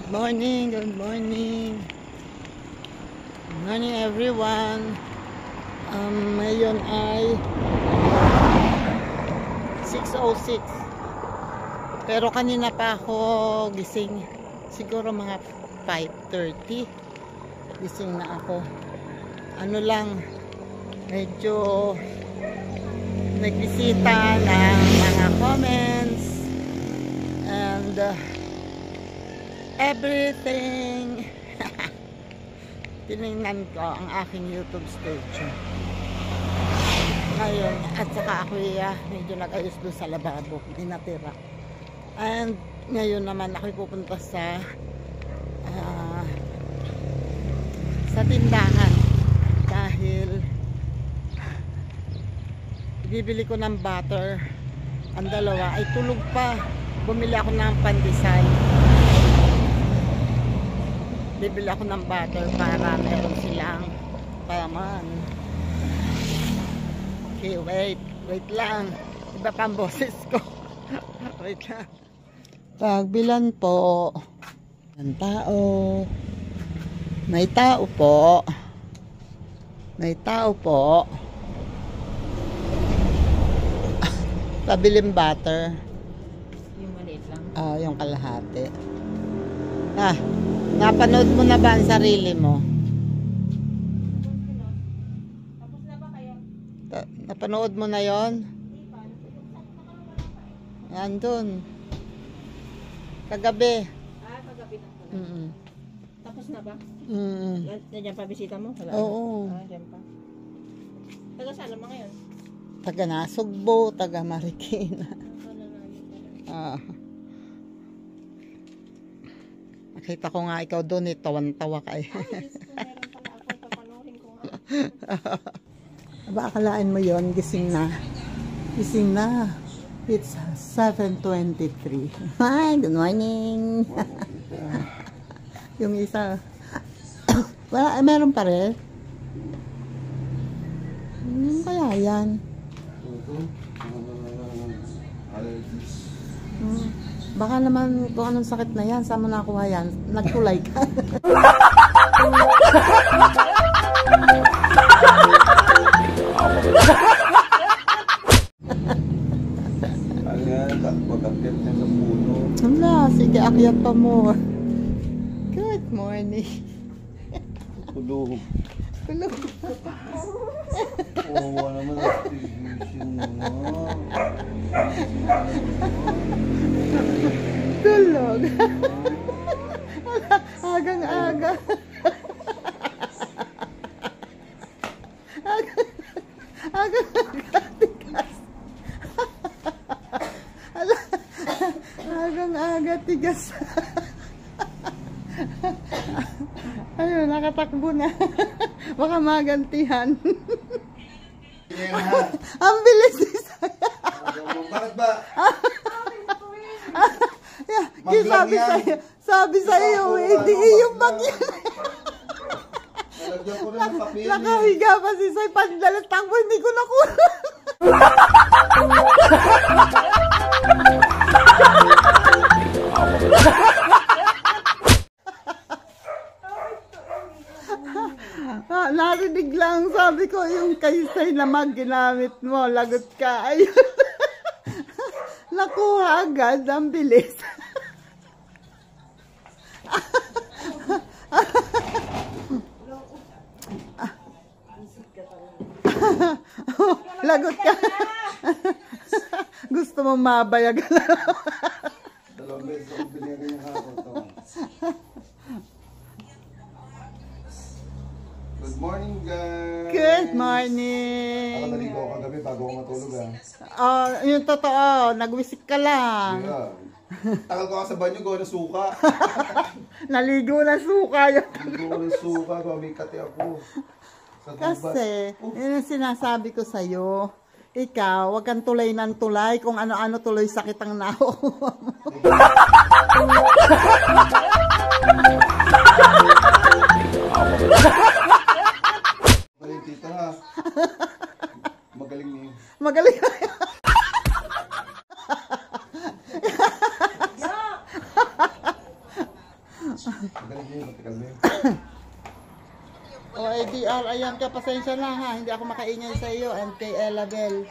Good morning, good morning. Good morning everyone. Ngayon ay 6:06. Pero kanina pa ako gising. Siguro mga 5:30. Gising na ako. Ano lang, medyo nagbisita ng mga comments and everything. Tinignan ko ang aking YouTube stage ngayon, at saka ako medyo nag-ayos doon sa lababo, may natira. And ngayon naman ako pupunta sa tindahan dahil bibili ko ng butter. Ang dalawa ay tulog pa. Bumili ako ng pandesal. Bibili ako ng butter para meron silang payaman. Okay, wait lang. Iba pa ang boses ko. Wait lang. Pagbilan po. Ang tao. May tao po. May tao po. Pabiling butter. Yung maliit lang? Yung kalahati. Napanood mo na ba ang sarili mo? Tapos na ba kayo? Napanood mo na yon? Nandun. Kagabi. Kagabi na pala. Tapos na ba? Nandiyan pa bisita mo? Wala. Oo. Nandiyan pa. Taga saan naman ngayon? Taga Nasugbo, taga Marikina. Nakita ko nga ikaw doon, tawan-tawa ka eh. Ay, Diyos ko, meron pala ako. Papanoorin ko nga. Aba, akalaan mo yon, gising na. Gising na. It's 7:23. Hi, good morning. Yung isa. Wala, meron pa rin. Kaya yan. Baka naman kung anong sakit na yan, saan mo nakuha yan? Nagkulay ka. Hala, sige, akyat pa mo. Good morning. Kulog. Kulog. Oo, naman activation na. Tulog. Agang-aga. Agang-aga. Tigas. Agang-aga. Tigas. Ayun, nakatakbo na. Baka magantihan. Ang bilis ni Saya. Bakit ba? Sabi sa'yo, hindi yung bagyo. Nalagyan ko na ng papel. Nakahiga pa si Say, pandalas takbo, hindi ko nakuha. Narinig lang, sabi ko, yung kay Say naman ginamit mo, lagot ka. Ayun. Nakuha agad, ang bilis. Lagot ka. Gusto mo mabayag na. Dalawang beses ako binigay yung hapon to. Good morning, guys. Good morning. Ako naligo ako kagabi bago ako matulog Yung totoo, nagwisik ka lang. Yeah. Tagal ko ako sa banyo, gawa ng suka. Naligo na suka yun. Naligo ko ng suka, pamikati ako. Sa gubat. Kasi, yun ang sinasabi ko sa'yo. Ikaw, wag kang tulay ng tulay. Kung ano-ano tuloy sakit ang nakuha mo. Magaling tita ha. Magaling niyo. Magaling na yun. pagkapasensya na ha, hindi ako makaingay sa iyo and kay Elabel.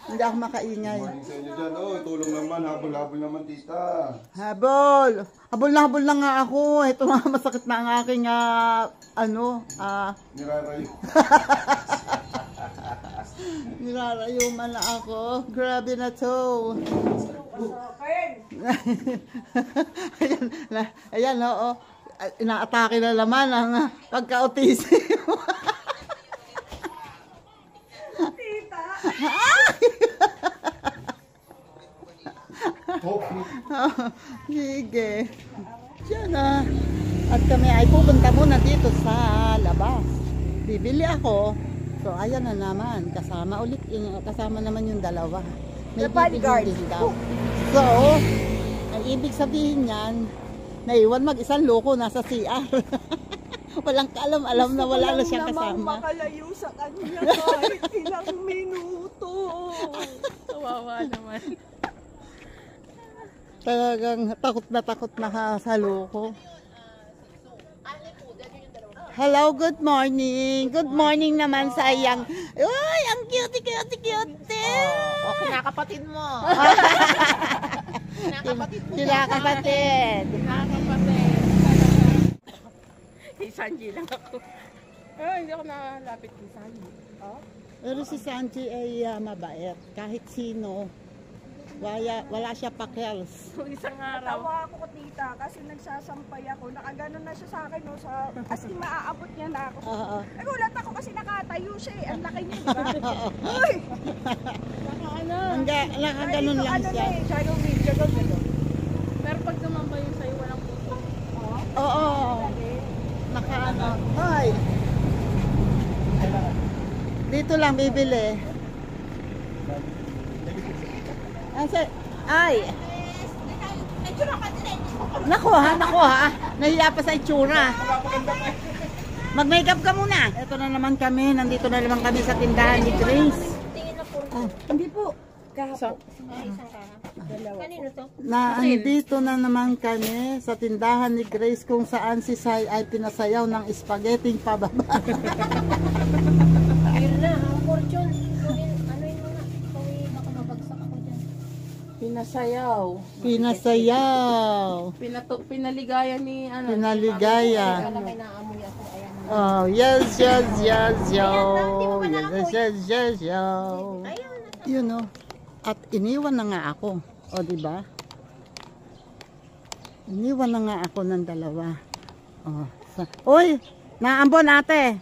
Hindi ako makaingay. Morning sa inyo dyan. Oh, tulong naman. Habol-habol naman, tita. Habol! Habol na nga ako. Ito nga masakit na ang aking, Nirarayo. Nirarayo man na ako. Grabe na to. Ayan, oo. Inaatake na naman ang pagka-autism. Tita. Sige. Diyan na. At kami ay pupunta muna dito sa labas. Bibili ako. So, ayan na naman. Kasama naman yung dalawa. May bibili din daw. So, ang ibig sabihin yan, naiwan mag-isang loko nasa CR. Walang kaalam-alam na wala na siyang kasama. Makalayo sa kanya kahit ilang minuto. Kawawa naman. Talagang takot na sa loko. Hello, good morning. Good morning naman sa iyang... Uy, ang cute. O, kinakapatid mo. Kinakapatid. Sanji lang ako. Hindi ako nakalapit kay Sanji. Pero si Sanji ay mabait. Kahit sino. Wala siya pakels. So, isang araw. Tawa ako tita kasi nagsasampay ako. Nakaganon na siya sa akin. No, as in maaabot niya na ako. Oo. Eh gulat ako kasi nakatayo siya eh. Ang laki niya, di ba? Uy! Nakaganon lang siya. Siya yung video gano'n. Pero pag tumambay yung sa'yo, walang puso. Oo. Nakaano. Hoy! Dito lang bibili. Ay! Naku ha. Nahiya pa sa itsura. Mag-makeup ka muna. Ito na naman kami. Nandito na naman kami sa tindahan ni Grace. Hindi po. Nandito na naman kami sa tindahan ni Grace kung saan si Sai ay pinasayaw ng spaghetti pababa. Yun na, ang fortune. Ano yun muna? Pawi, baka mabagsak ako dyan. Pinasayaw. Pinaligaya ni Pinaligaya. Wala may naamoy ako. Ayan. Oh, yes. You know. At iniwan na nga ako. O, diba? Iniwan na nga ako ng dalawa. Oh. Uy! Naambon ate!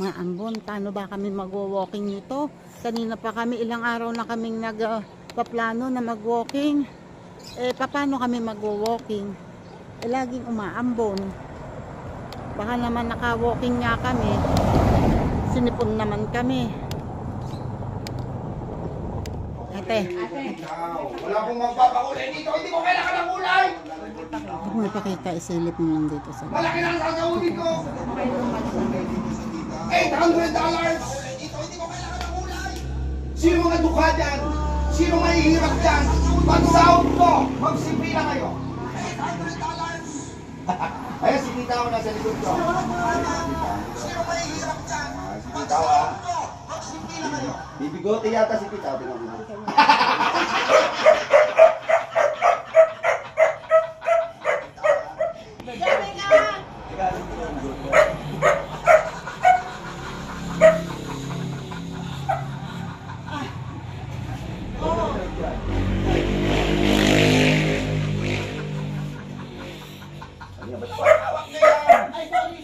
Maambon, paano ba kami mag-walking nito? Kanina pa kami, ilang araw na kaming nagpaplano na mag-walking. Eh, paano kami mag-walking? Eh, laging umaambon. Baka naman naka-walking nga kami. Sinipon naman kami. Ate. Wala pong magpapakulay dito. Hindi ko kailangan ng kulay. Huwag mo ipakita, isilip mo lang dito sa... Malaki na ang sasaudin ko. $800. Dito, hindi ko kailangan ng kulay. Sino mga dukha dyan? Sino mahihirap dyan? Mag-sound ko. Magsimpi na kayo. $800. Ayan, si Tita ako nasa likod ko. Sino mahihirap dyan? Si Tita ako, ha? Magsimpi na kayo. Bibigote yata si Tita. Tingnan mo.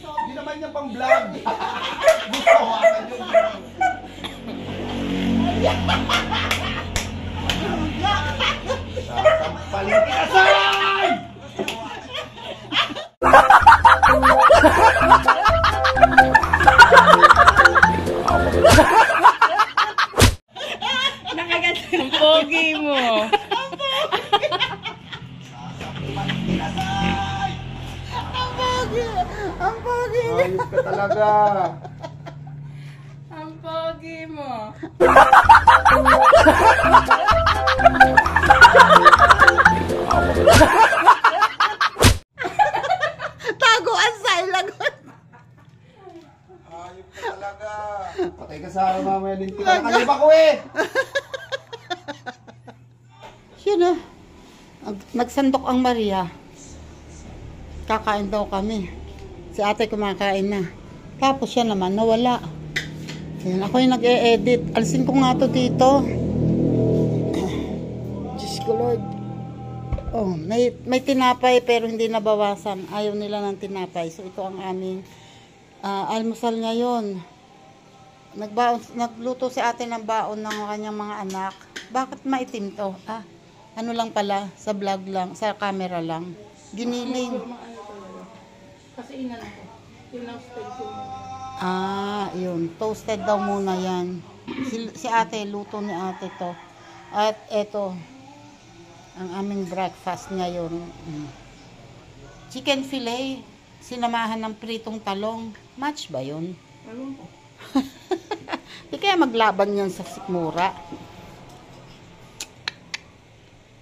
Hindi naman niya pang vlog. Gusto ko akan yung vlog. Sasampalin kinasay! Nakaganda ang pogi mo. Ang pogi! Ayos ka talaga. Ang pogi mo. Taguan sa ilagon! Ayop ka talaga. Patay ka sa araw mamaya din. Nakalipa ko eh. Yun na. Nagsandok ang Maria. Kakain daw kami. Si ate kumakain na. Tapos siya naman nawala. Ayan, ako yung nag-e-edit. Alisin ko nga to dito. Diyos ko Lord. Oh, may tinapay pero hindi nabawasan. Ayaw nila ng tinapay. So ito ang aming almusal ngayon. Nagluto si ate ng baon ng kanyang mga anak. Bakit maitim to? Ano lang pala, sa vlog lang, sa camera lang. Giniling. Kasi ina na ko. Tinasted ko. Yun. Toasted daw muna yan. Si ate, luto ni ate to. At eto, ang aming breakfast ngayon. Chicken fillet, sinamahan ng pritong talong. Match ba yun? Ano? Di kaya maglaban yan sa sikmura.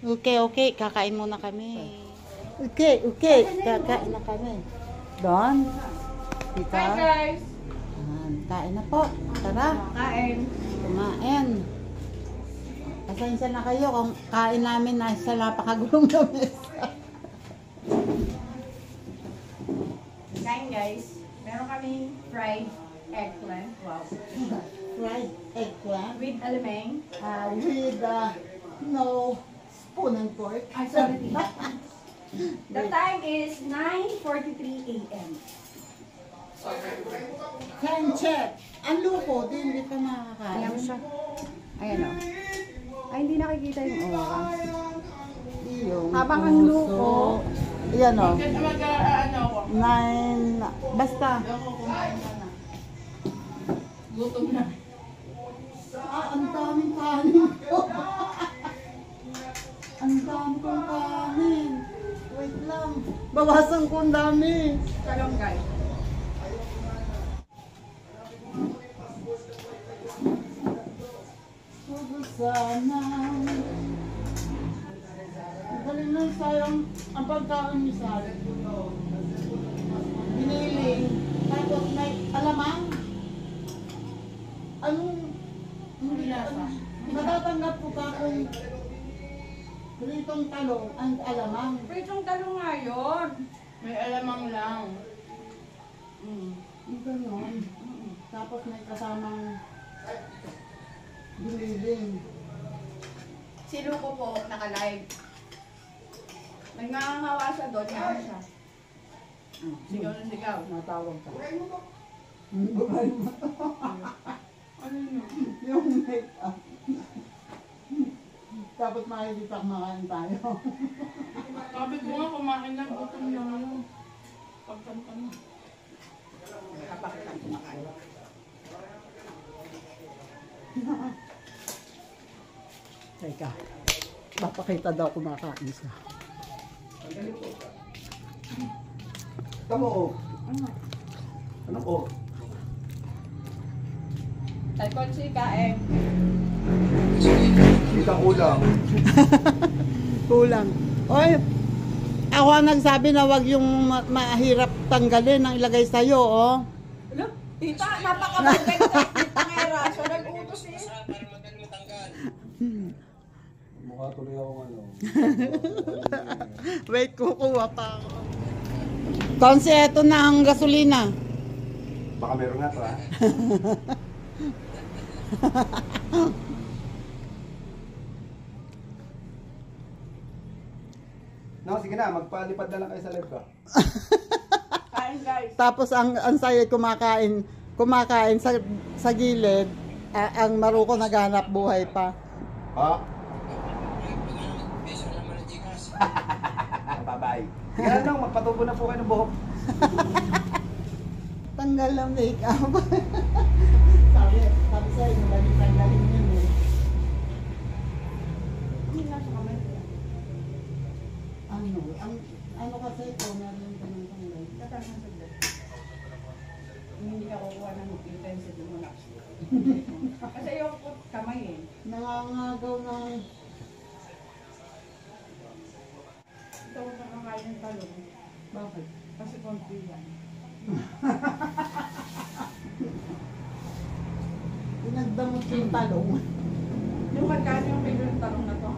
Okay, kakain muna kami. Okay, kakain na kami. Don? Tita? Hi guys! Kain na po. Tara, Kain. kumain. Pasensya na kayo kung kain namin nasa napakagulong na mesa. Kain guys. Meron kaming fried eggplant. Wow. Fried eggplant With alamang. with no spoon and fork. Ay, sorry. The time is 9:43 a.m. Time check. Ang lupo, di hindi pa makakain. Ayan siya. Ayan o. Ay, hindi nakikita yung oras. Yung Habang ang puso. lupo. Yan o. Ano ako? 9. Basta. Gutom na. Ang daming kanin ko. Ang dami kong kanin. Wait lang. Bawasan ko ang dami. Talong guys. Sana. Galing lang sayang ang pagkain ni Sally. Giniling. Tapos may alamang. Anong hindi lasa? Natatanggap ko pa kung pritong talong ang alamang. Pritong talong nga yun. May alamang lang. Yung ganon. Tapos may kasamang giniling. Si Luko po, naka-live. Nagmamangawa siya doon, nga siya. Sigaw na sigaw. Natawag ka. Ano yun? Yung make-up. Tapos makikita kumakain tayo. Sabi ko nga, kumain na, gutom na ano. Pagkanta mo. Kapakita kumakain. Teka, papakita daw kumakain siya. Tamo o. Ano o? Talkonsi kain. Kita ulam. Kulang. Oy, ako ang nagsabi na wag yung mahirap tanggalin ang ilagay sa'yo, oh. Ano? Tita, napakabaganda. Tita Ngera. So, nag-utos eh. Mukha tuloy ako ano. Wait, kukuha pa ako. Konsi, eto na ang gasolina. Baka meron nga to ha. No, sige na, magpalipad na lang kayo sa live ko. Kain guys. Tapos ang sayo kumakain sa gilid, ang maruko naghanap buhay pa. Ha? Bye-bye. Yan lang, magpatubo na po kayo ng buhok. Tanggal ang make-up. sabi sa'yo, tanggalin yun eh. Ano kasi ito, meron yung ganun tanggal. Hindi ka kukuha ng intensity mo na. Kasi yung kamay eh. Nangangagaw ng... Ito ko nakakain ng talong. Bakit? Kasi konti yan. Pinagdamot yung talong. Yung magkano yung kilo ng talong na to?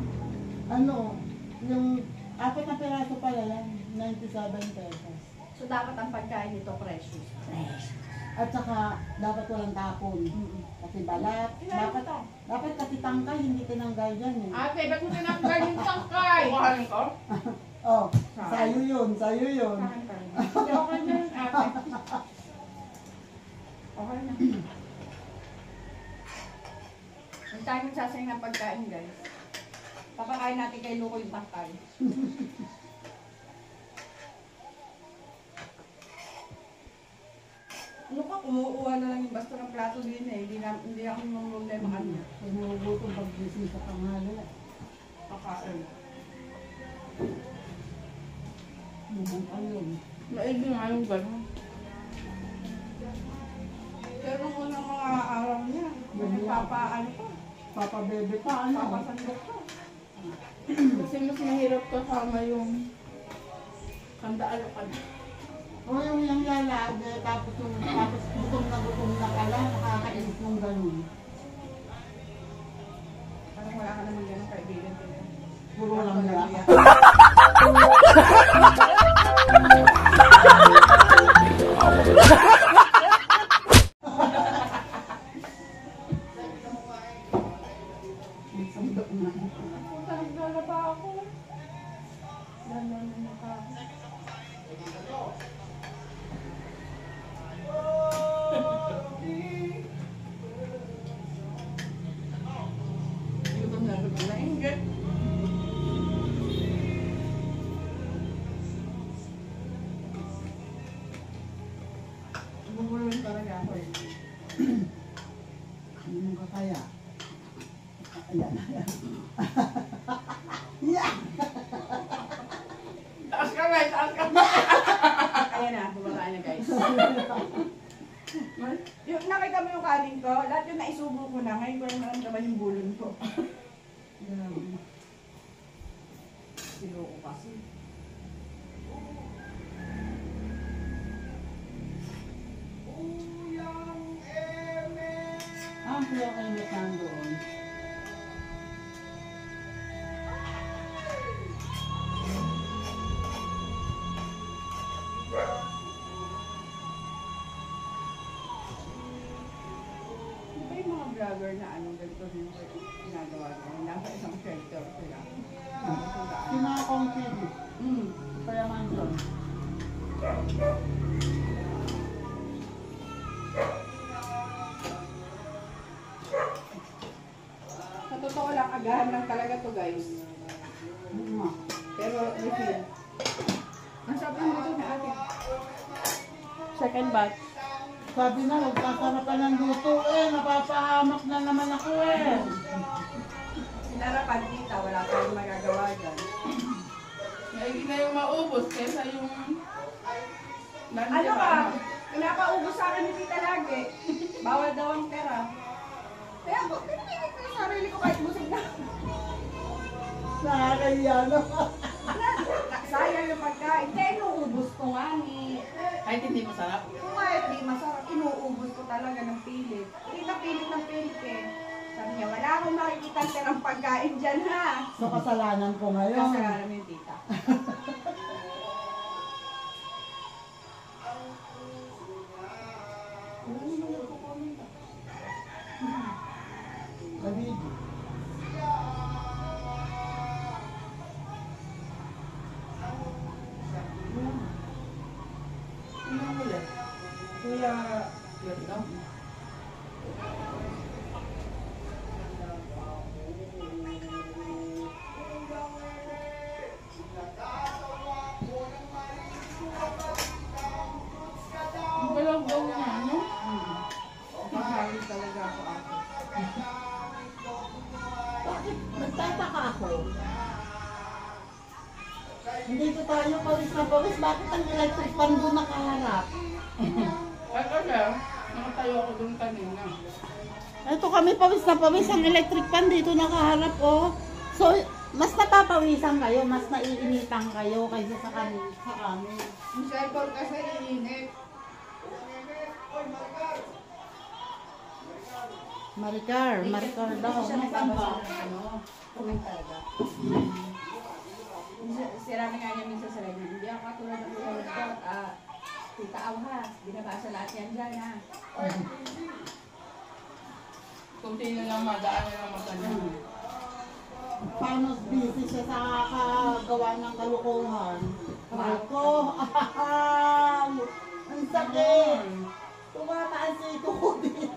Ano, yung 4 na piraso pala lang, 97 pesos. So dapat ang pagkain nito precious. At saka, dapat walang tapon. Kasi balat. Dapat kasi tangkay, hindi tinanggal yan eh. Ate, ba't mo tinanggal yung tangkay? Kuhanin ko? Oh, sa'yo yun, sa'yo yun. Hindi, okay na yun, ate. Okay na. Ang tayo magsasayang ng pagkain, guys. Papakain natin kay Luko yung tangkay. Ano ka, kumukuha na lang yung basta ng plato din eh. Hindi ako yung problema kanya. Pag magugutom pag-gising sa tanghali. Kakain. Mumang ayun. Maigi nga yung gano'n. Pero nung unang mga araw niya, nagpapaano pa. Papabebe pa, ano? Papasandok pa. Kasi mas mahirap kasama yung kandaan-alukan. O yung lalage, tapos gutom na ka lang, nakakainis mong ganun. Parang wala ka naman ganun kaibigan ko. Puro lang yan. Sandok na. Nagdala pa ako. Gano'n na mukha ako. Gutom na gutom na inggit. Bubulong talaga ako eh. Hindi mo ka kaya. Ayan. Yeah! Taas kamay, taas kamay. Ayan na, bumaba na guys. Yung nakita mo yung kanin ko, lahat yung naisubo ko na, ngayon ko lang naramdaman yung bulon ko. Siloko kasi. Ang piyok ay metan doon. Di ba yung mga vlogger na ganito din ginagawa nila? Nasa isang shelter sila. Kinakongkid. Kaya man doon. Sa totoo lang, agahan lang talaga to guys. Pero refill. Ang sarap ng luto na ate. Second batch. Sabi na, magkasarapan ng luto eh. Napapahamak na naman ako eh. Sinarapan tita, wala tayong magagawa dyan. Maigi na yung maubos kesa yung... Ano ka? Pinapaubos sa akin ni tita lagi. Bawal daw ang pera. Kaya ako, pinipigit ko yung sarili ko kahit busog na. Nakakaya na. Sayang yung pagkain. Kaya inuubos ko nga ni... Kahit hindi masarap. Kung kahit di masarap, inuubos ko talaga ng pilit. Tita, pilit ng pilit eh. Sabi niya, wala akong makikita ng pagkain dyan ha. So kasalanan ko ngayon. Kasalanan mo yung tita. David. Ano mo ulit? Kuya... Yun daw. Ang galang daw niya, ano? Mahalit talaga ako ako. Bakit nagtataka ako? Hindi ko tayo pawis na pawis. Bakit ang electric fan doon nakaharap? Ay kasi, nakatayo ako dun kanina. Ito kami pawis na pawis. Ang electric fan dito nakaharap oh. So, mas napapawisan kayo, mas naiinitan kayo kaysa sa amin. Yung cellphone kasi iinit. Maricar daw. Nasaan ba? Comment talaga. Sirabi nga niya minsan sa live, hindi ako katulad ng kuya nagdot. Tita Aw ha, binabasa lahat yan dyan ha. Kunti na lang madaan na lang magkano. Paano busy siya sa kakagawa ng kalukuhan? Ako, ang sakit. Tumataas ito ko dito.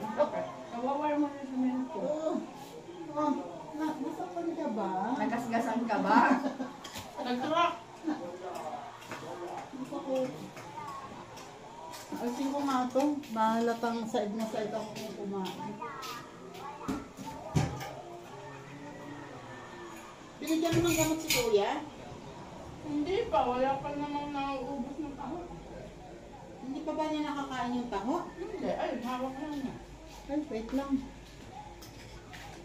Nawawar mo na sa semento. Nasapan ka ba? Nagasgasan ka ba? Nag-truck! Masakit. Alisin ko nga ito. Mahalatang side na side ako kung kumain. Binigyan mo ng gamot si Kuya? Hindi pa, wala pa namang nauubos ng taho. Hindi pa ba niya nakakain yung taho? Hindi, ay, hawak lang niya. Ay, wait lang.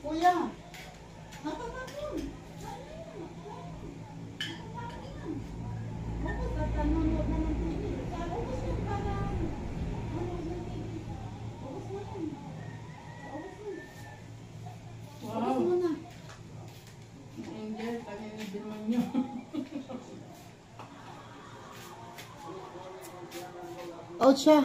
Kuya! Nakakapon! Bakit at nanonood na ng TV? Ubus yung parang nanonood ng TV. Ubus mo yan. Ubus mo. Wow! Ubus mo na. Angel, kaninidiman niyo. O siya,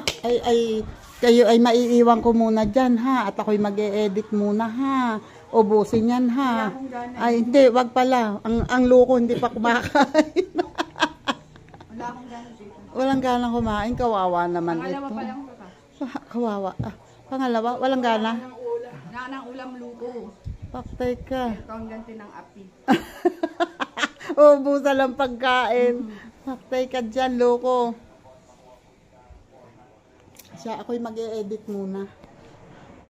kayo ay maiiwan ko muna dyan ha. At ako'y mag-e-edit muna ha. Ubusin yan ha. Ay, hindi, wag pala. Ang loko hindi pa kumakain. Wala akong gano'n dito. Walang ganang kumain. Kawawa naman Pangalawa ito. pa lang ito ka. Kawawa. Pangalawa, walang gana. Ng ulam luto. Paktay ka. Ito ang ganti ng api. Ubusan lang pagkain. Paktay ka dyan, loko. Siya, ako'y mag-e-edit muna.